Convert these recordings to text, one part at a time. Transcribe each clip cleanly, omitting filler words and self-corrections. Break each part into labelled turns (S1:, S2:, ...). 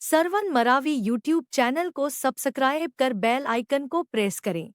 S1: Sarwan Maravi YouTube channel को subscribe कर bell icon को प्रेस करें।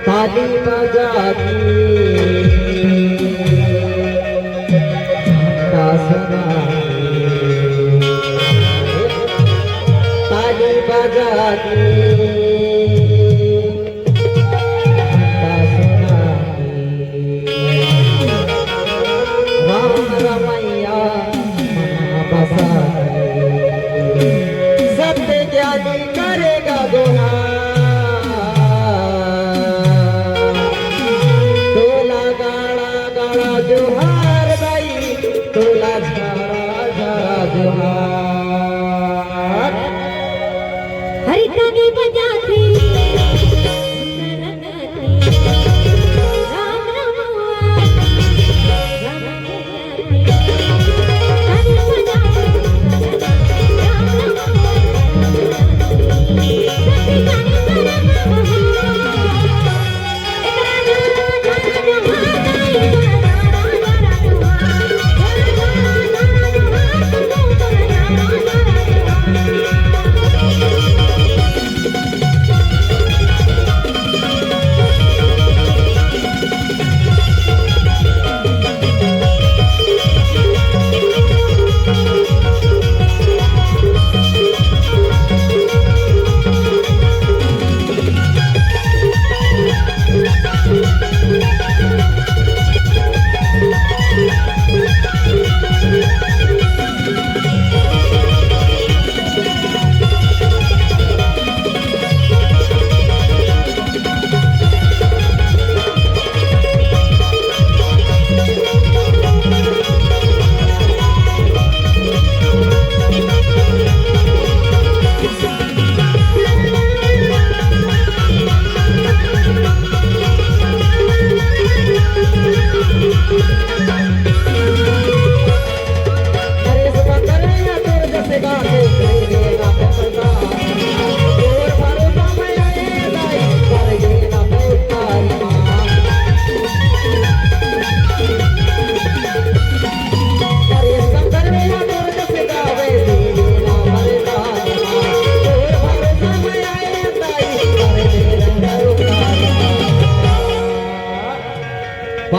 S2: ताली बजाती ताली बजाती राम रमैया बसा सत्य ज्ञानी करेगा दोहा जोहार बाई तोला जोहार
S3: हरिता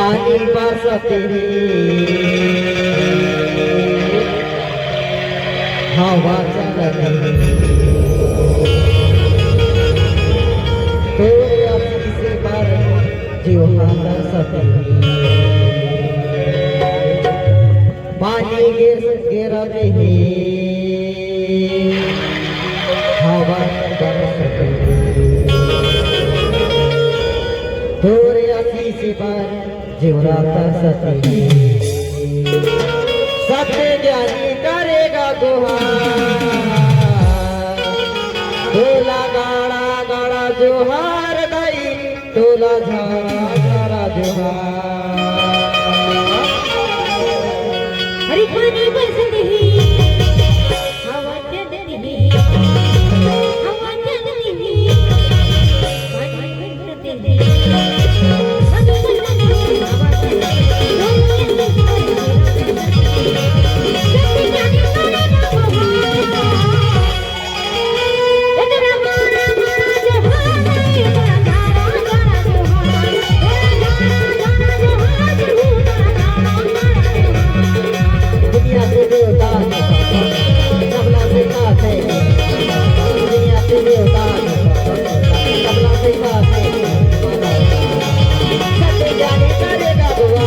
S2: पानी बरसते हवा चलती तोरे असी से पर जीव तरसते पानी गिरते हवा बरसते तोरे असी से पर जीव तरसते सत्य ज्ञानी करेगा गुहार तोला गाड़ा गाड़ा जोहार दाई तोला झाड़ा झाड़ा जोहार
S3: हरी पानी बरसते ही हवा चलती ही हवा चलती ही पानी बरसते ही
S2: दुनिया से देवता सबला से खाते दुनिया से देवता सबला से खाते सत्य जाने करेगा दुआ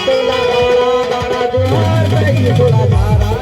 S2: तोला गाड़ा गाड़ा दुआर नहीं तोला धारा